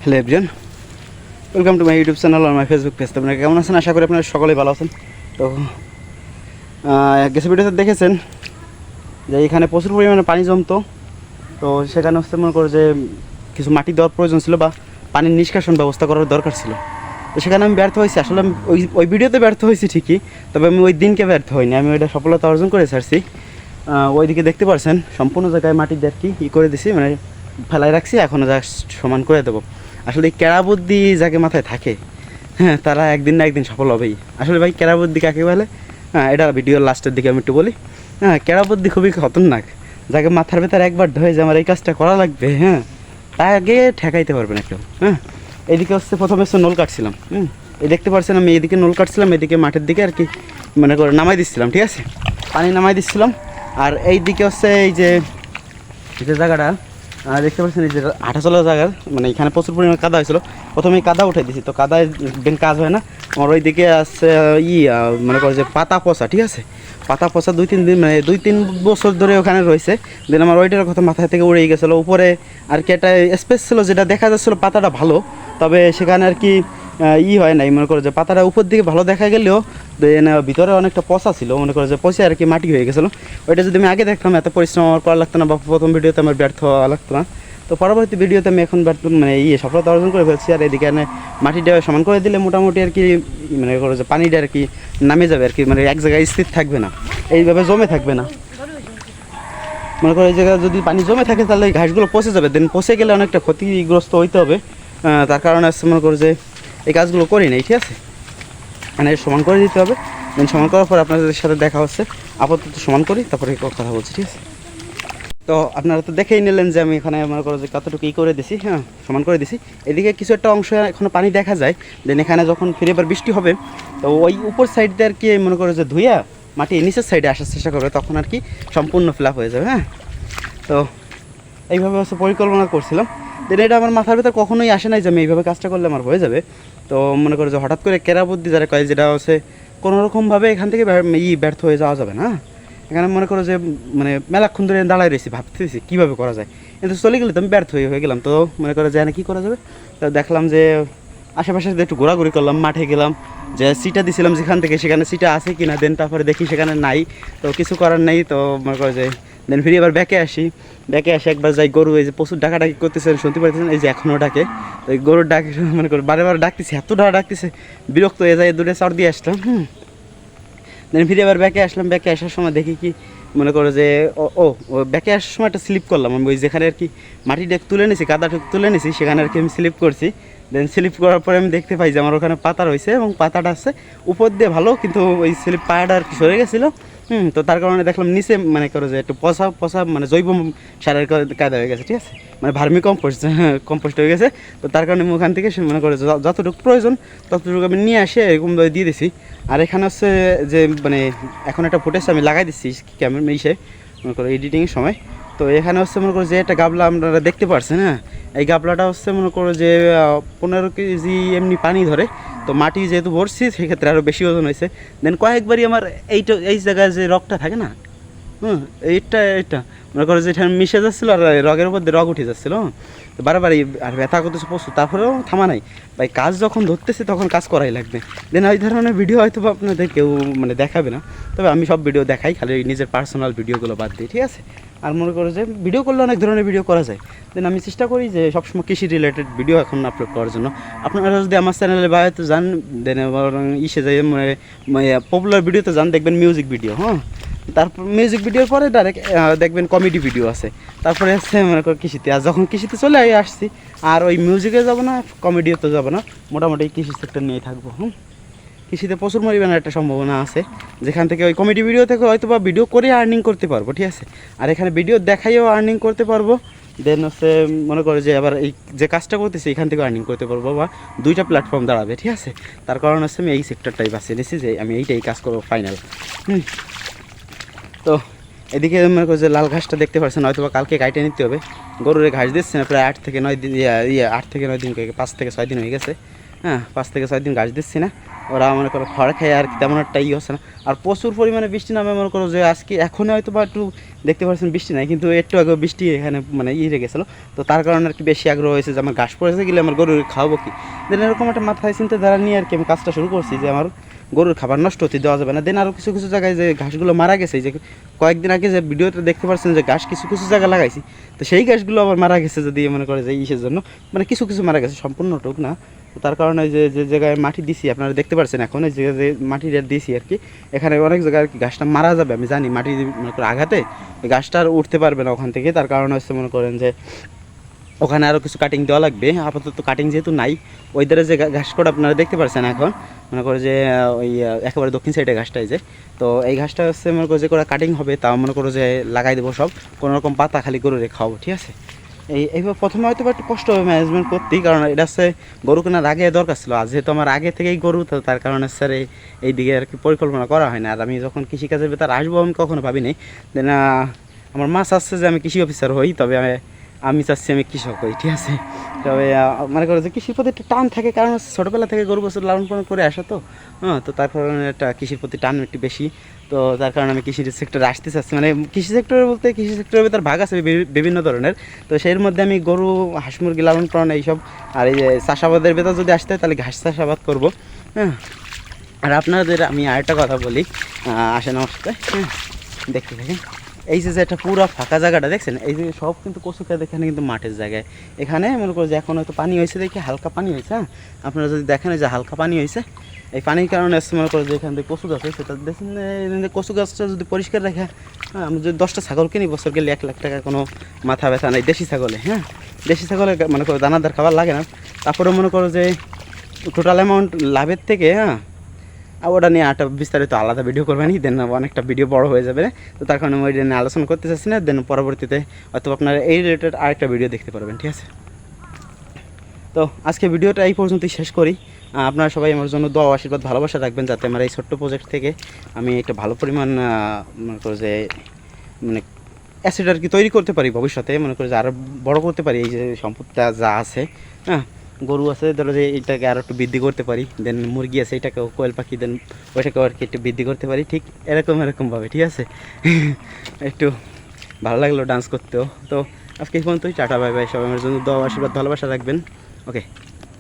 Hello everyone, welcome to my YouTube channel আর my Facebook page. আপনারা কেমন আছেন? আশা করি আপনারা সকলেই ভালো আছেন। তো গেছে ভিডিওতে দেখেছেন যে এখানে প্রচুর পরিমাণে পানি জমতো। তো সেখানে হচ্ছে মনে করো যে কিছু মাটি দেওয়ার প্রয়োজন ছিল বা পানির নিষ্কাশন ব্যবস্থা করার দরকার ছিল। তো সেখানে আমি ব্যর্থ হয়েছি। আসলে আমি ওই ভিডিওতে ব্যর্থ হয়েছি ঠিকই, তবে আমি ওই দিনকে ব্যর্থ হইনি, আমি ওইটা সফলতা অর্জন করে ছাড়ছি। ওইদিকে দেখতে পাচ্ছেন সম্পূর্ণ জায়গায় মাটি দিয়ে আর কি করে দিছি, মানে ফেলাই রাখছি, এখনও যা সমান করে দেবো। আসলে এই ক্যাড়া বুদ্ধি যাকে মাথায় থাকে, হ্যাঁ, তারা একদিন না একদিন সফল হবেই। আসলে ভাই ক্যাড়া বুদ্ধি কাকে বলে? হ্যাঁ, এটা ভিডিওর লাস্টের দিকে আমি একটু বলি। হ্যাঁ, ক্যাড়া বুদ্ধি খুবই খতরনাক। যাকে মাথার ভেতরে একবার ঢয়ে যে আমার এই কাজটা করা লাগবে, হ্যাঁ, তাকে ঠেকাইতে পারবে না কেউ। হ্যাঁ, এদিকে হচ্ছে প্রথমে হচ্ছে নোল কাটছিলাম। এই দেখতে পাচ্ছেন আমি এদিকে নোল কাটছিলাম, এদিকে মাঠের দিকে আর কি মনে করে নামাই দিচ্ছিলাম, ঠিক আছে, পানি নামাই দিচ্ছিলাম। আর এই দিকে হচ্ছে এই যে জায়গাটা দেখতে পাচ্ছেন, এই যে হাঁটা চলার জায়গা, মানে এখানে প্রচুর পরিমাণে কাদা হয়েছিল। প্রথমে কাদা উঠে দিছি, তো কাদায় বেন কাজ হয় না আমার। ওই দিকে আছে মনে করো যে পাতা পচা, ঠিক আছে, পাতা পচা 2-3 দিন, মানে 2-3 বছর ধরে ওখানে রয়েছে। দেন আমার ওইটার কথা মাথায় থেকে উড়ে গেছিলো। উপরে আর কি একটা স্পেস ছিল যেটা দেখা যাচ্ছিলো পাতাটা ভালো, তবে সেখানে আর কি হয় নাই। মনে করো যে পাতাটা উপর দিকে ভালো দেখা গেলেও দেন ভিতরে অনেকটা পচা ছিল, মনে করো যে পচে আর কি মাটি হয়ে গেছিলো। ওইটা যদি আমি আগে দেখতাম এত পরিশ্রম আমার করা লাগতো না, বা প্রথম ভিডিওতে আমার ব্যর্থ হওয়া লাগতো না। তো পরবর্তী ভিডিওতে আমি এখন ব্যর্থ মানে সফলতা অর্জন করে ফেলছি। আর এদিকে মাটিটা সমান করে দিলে মোটামুটি আর কি মনে করো যে পানিটা আর কি নামে যাবে আর কি, মানে এক জায়গায় স্থির থাকবে না, এইভাবে জমে থাকবে না। মনে করো এই জায়গায় যদি পানি জমে থাকে তাহলে এই ঘাসগুলো পচে যাবে, দেন পচে গেলে অনেকটা ক্ষতিগ্রস্ত হইতে হবে। তার কারণে আসছে মনে করো যে এই কাজগুলো করি নাই, ঠিক আছে, মানে সমান করে দিতে হবে। দেন সমান করার পর আপনাদের সাথে দেখা হচ্ছে। আপাতত সমান করি, তারপরে কথা বলছি, ঠিক আছে। তো আপনারা তো দেখেই নিলেন যে আমি এখানে মনে করো যে কতটুকু করে দিছি, হ্যাঁ, সমান করে দিছি। এদিকে কিছু একটা অংশ এখনও পানি দেখা যায়। দেন এখানে যখন ফিরে এবার বৃষ্টি হবে, তো ওই উপর সাইড দিয়ে আর কি মনে করো যে ধুইয়া মাটি নিচের সাইডে আসার চেষ্টা করবে, তখন আর কি সম্পূর্ণ ফিল আপ হয়ে যাবে। হ্যাঁ, তো এইভাবে হচ্ছে পরিকল্পনা করছিলাম। দেন এটা আমার মাথার ভেতর কখনোই আসে নাই যে আমি এইভাবে কাজটা করলে আমার হয়ে যাবে। তো মনে করো যে হঠাৎ করে কেরা বুদ্ধি যারা কয়, যেটা হচ্ছে কোনোরকমভাবে এখান থেকে ব্যর্থ হয়ে যাওয়া যাবে না। এখানে মনে করো যে মানে মেলাক্ষণ ধরে দাঁড়ায় রয়েছি, ভাবতেছি কীভাবে করা যায়, কিন্তু চলে গেলে তো আমি ব্যর্থ হয়ে গেলাম। তো মনে করো যে কী করা যাবে, তো দেখলাম যে আশেপাশে একটু ঘোরাঘুরি করলাম, মাঠে গেলাম, যে সিটা দিছিলাম যেখান থেকে, সেখানে সিটা আছে কি না। দেন তারপরে দেখি সেখানে নাই, তো কিছু করার নেই। তো মনে করো যে দেন ফিরে এবার ব্যাকে আসি একবার যাই, গরু এই যে প্রচুর ডাকাডাকি করতেছেন, শুনতে পারতেছেন, এই যে এখনও ডাকে। তো এই গরুর ডাকে মনে করো বারে বারে ডাকতেছে, এত ডাকতেছে, বিরক্ত হয়ে যায়, দূরে চড় দিয়ে আসলাম। দেন ফিরে এবার ব্যাকে আসলাম। ব্যাকে আসার সময় দেখি কি মনে করো যে ও ব্যাকে আসার সময় একটা স্লিপ করলাম আমি, ওই যেখানে আর কি মাটিটা তুলে নিয়েছি, কাদাটা তুলে নিয়েছি, সেখানে আর কি আমি স্লিপ করছি। দেন স্লিপ করার পরে আমি দেখতে পাই যে আমার ওখানে পাতা রয়েছে, এবং পাতাটা আছে উপর দিয়ে ভালো, কিন্তু ওই স্লিপ পায়াটা আর কি সরে গেছিলো। তো তার কারণে দেখলাম নিচে মনে করো যে একটু পচা মানে জৈব সারের কায়দা হয়ে গেছে, ঠিক আছে, মানে ভার্মি কম্পোস্ট হয়ে গেছে। তো তার কারণে আমি ওখান থেকে মনে করো যতটুকু প্রয়োজন ততটুকু আমি নিয়ে আসে এরকম দিয়ে দিছি। আর এখানে হচ্ছে যে মানে এখন একটা ফুটেজ আমি লাগাই দিচ্ছি ক্যামেরা মনে করো এডিটিংয়ের সময়। তো এখানে হচ্ছে মনে করো যে একটা গাবলা আপনারা দেখতে পাচ্ছেন। হ্যাঁ, এই গাবলাটা হচ্ছে মনে করো যে 15 কেজি এমনি পানি ধরে। তো মাটি যেহেতু ভরছি সেক্ষেত্রে আরও বেশি ওজন হয়েছে। দেন কয়েকবারই আমার এই জায়গায় যে রগটা থাকে না, এইটা মনে করো যে এটা মিশে যাচ্ছিলো, আর রগের উপর দিয়ে রগ উঠে যাচ্ছিলো। তো বারবারই আর ব্যথা করতেছে প্রচুর, তারপরেও থামা নাই ভাই, কাজ যখন ধরতেছে তখন কাজ করাই লাগবে। দেন ওই ধরনের ভিডিও হয়তো আপনাদের কেউ মানে দেখাবে না, তবে আমি সব ভিডিও দেখাই, খালি নিজের পার্সোনাল ভিডিওগুলো বাদ দিই, ঠিক আছে। আর মনে করো যে ভিডিও করলে অনেক ধরনের ভিডিও করা যায়। দেন আমি চেষ্টা করি যে সবসময় কৃষি রিলেটেড ভিডিও এখন আপলোড করার জন্য। আপনারা যদি আমার চ্যানেলে বাইরে যান, দেন যায় মানে পপুলার ভিডিওতে যান, দেখবেন মিউজিক ভিডিও, হ্যাঁ, তারপর মিউজিক ভিডিওর পরে ডাইরেক্ট দেখবেন কমেডি ভিডিও আছে, তারপরে আছে মনে করো কৃষিতে। আর যখন কৃষিতে চলে আসছি আর ওই মিউজিকে যাবো না, কমেডিও যাবো না, মোটামুটি কৃষি সেক্টর নিয়েই থাকবো। কৃষিতে প্রচুর পরিমাণে একটা সম্ভাবনা আছে, যেখান থেকে ওই কমেডি ভিডিও থেকে হয়তো বা ভিডিও করে আর্নিং করতে পারবো, ঠিক আছে। আর এখানে ভিডিও দেখাইও আর্নিং করতে পারবো। দেন হচ্ছে মনে করো যে আবার এই যে কাজটা করতেছি এখান থেকে আর্নিং করতে পারবো, বা দুইটা প্ল্যাটফর্ম দাঁড়াবে, ঠিক আছে। তার কারণ হচ্ছে আমি এই সেক্টরটাই বাছিয়ে নিয়েছি যে আমি এইটাই কাজ করবো ফাইনাল। তো এদিকে মনে করো যে লাল ঘাসটা দেখতে পাচ্ছেন, হয়তো বা কালকে কাটে নিতে হবে। গরুরে ঘাস দিচ্ছে না প্রায় 8 থেকে 9 দিন, 8 থেকে 9 দিন, 5 থেকে 6 দিন হয়ে গেছে। হ্যাঁ 5 থেকে 6 দিন ঘাস দিচ্ছি না, ওরা মনে করো খড় খায় আর কি, তেমন একটা হচ্ছে না। আর প্রচুর পরিমাণে বৃষ্টি নামে, মনে করো যে আজকে এখন হয়তো বা একটু দেখতে পাচ্ছেন বৃষ্টি নাই, কিন্তু একটু আগে বৃষ্টি এখানে মানে রেখে গেছিলো। তো তার কারণে আর কি বেশি আগ্রহ হয়েছে যে আমার ঘাস পড়েছে গেলে আমার গরুর খাওয়াবো কি। দেন এরকম একটা মাথায় চিন্তা ধারা নিয়ে আর কি আমি কাজটা শুরু করছি যে আমার গরুর খাবার নষ্ট হতে দেওয়া যাবে না। দেন আরও কিছু কিছু জায়গায় যে ঘাসগুলো মারা গেছে, যে কয়েকদিন আগে যে ভিডিওতে দেখতে পাচ্ছেন যে ঘাস কিছু কিছু জায়গায় লাগাইছি, তো সেই ঘাসগুলো আবার মারা গেছে, যদি মনে করে যে ইসের জন্য মানে কিছু কিছু মারা গেছে, সম্পূর্ণটুক না। তো তার কারণে যে যে জায়গায় মাটি দিছি আপনারা দেখতে পাচ্ছেন এখন, এই জায়গায় যে মাটিটা দিয়েছি আর কি, এখানে অনেক জায়গায় আর কি ঘাসটা মারা যাবে, আমি জানি মাটি মনে করে আঘাতে গাছটা আর উঠতে পারবে না ওখান থেকে। তার কারণে হচ্ছে মনে করেন যে ওখানে আরও কিছু কাটিং দেওয়া লাগবে। আপাতত কাটিং যেহেতু নাই, ওই ধারে যে ঘাস কটা আপনারা দেখতে পাচ্ছেন এখন, মনে করে যে ওই একেবারে দক্ষিণ সাইডে ঘাসটাই যে, তো এই ঘাসটা হচ্ছে মনে করো যে করে কাটিং হবে, তাও মনে করো যে লাগাই দেবো সব, কোনো রকম পাতা খালি গরু রেখে খাওয়াবো, ঠিক আছে। এইভাবে প্রথমে হয়তো একটু কষ্ট হবে ম্যানেজমেন্ট করতেই, কারণ এটা হচ্ছে গরু কেনার আগে দরকার ছিল, আর যেহেতু আমার আগে থেকেই গরু, তো তার কারণে স্যার এই দিকে আর কি পরিকল্পনা করা হয় না। আর আমি যখন কৃষিকাজের ভেতর আসবো আমি কখনো ভাবিনি দেন আমার মা চাচ্ছে যে আমি কৃষি অফিসার হই, তবে আমি চাচ্ছি আমি কৃষক হই, ঠিক আছে। তবে মনে করো যে কৃষির প্রতি একটা টান থাকে, কারণ ছোটোবেলা থেকে গরু বছর লালন পালন করে আসা, তো হ্যাঁ, তো তার কারণে একটা কৃষির প্রতি টান একটু বেশি। তো তার কারণে আমি কৃষির সেক্টরে আসতে চাচ্ছি, মানে কৃষি সেক্টরে বলতে কৃষি সেক্টরের ভেতর ভাগ আছে বিভিন্ন ধরনের, তো সেই মধ্যে আমি গরু হাঁস মুরগি লালন পালন এইসব, আর এই যে চাষাবাদের ভেতর যদি আসতে হয় তাহলে ঘাস চাষাবাদ করবো, হ্যাঁ। আর আপনাদের আমি আরেকটা কথা বলি, আসেন আমার সাথে, হ্যাঁ দেখতে থাকেন। এই যে একটা পুরো ফাঁকা জায়গাটা দেখছেন, এই যে সব কিন্তু কচু খেত, এখানে কিন্তু মাঠের জায়গায়, এখানে মনে করো যে এখন হয়তো পানি হয়েছে, দেখি হালকা পানি হয়েছে, হ্যাঁ আপনারা যদি দেখেন যে হালকা পানি হয়েছে, এই পানির কারণে আসছে মনে করো যে এখান থেকে কচু গাছ হয়েছে। তা দেখছেন কচু গাছটা যদি পরিষ্কার রাখে, হ্যাঁ আমি যদি 10টা ছাগল কিনি বছর গেলে 1 লাখ টাকা কোনো মাথা ব্যথা নেই দেশি ছাগলে, হ্যাঁ দেশি ছাগলে মনে করো দানাদার খাবার লাগে না। তারপরে মনে করো যে টোটাল অ্যামাউন্ট লাভের থেকে, হ্যাঁ ওটা নিয়ে একটা বিস্তারিত আলাদা ভিডিও করবেন, দেন অনেকটা ভিডিও বড় হয়ে যাবে, তো তার কারণে আমি ওইটা নিয়ে আলোচনা করতে চাচ্ছি না। দেন পরবর্তীতে হয়তো আপনারা এই রিলেটেড আরেকটা ভিডিও দেখতে পারবেন, ঠিক আছে। তো আজকে ভিডিওটা এই পর্যন্তই শেষ করি। আপনারা সবাই আমার জন্য দোয়া আশীর্বাদ ভালোবাসা রাখবেন, যাতে আমার এই ছোট্ট প্রজেক্ট থেকে আমি একটা ভালো পরিমাণ মনে করো যে মানে অ্যাসেট আর কি তৈরি করতে পারি ভবিষ্যতে, মনে করি যে আরও বড় করতে পারি এই যে সম্পদটা যা আছে, হ্যাঁ গরু আছে ধরো যে এটাকে আরও একটু বৃদ্ধি করতে পারি, দেন মুরগি আছে এটাকেও কোয়েল পাখি, দেন ওইটাকেও আর কি একটু বৃদ্ধি করতে পারি, ঠিক এরকমভাবে, ঠিক আছে। একটু ভালো লাগলো ডান্স করতেও। তো আজকে এই পর্যন্তই, টাটা বাই বাই, সবাই আমার জন্য দোয়া আশীর্বাদ ভালোবাসা রাখবেন, ওকে।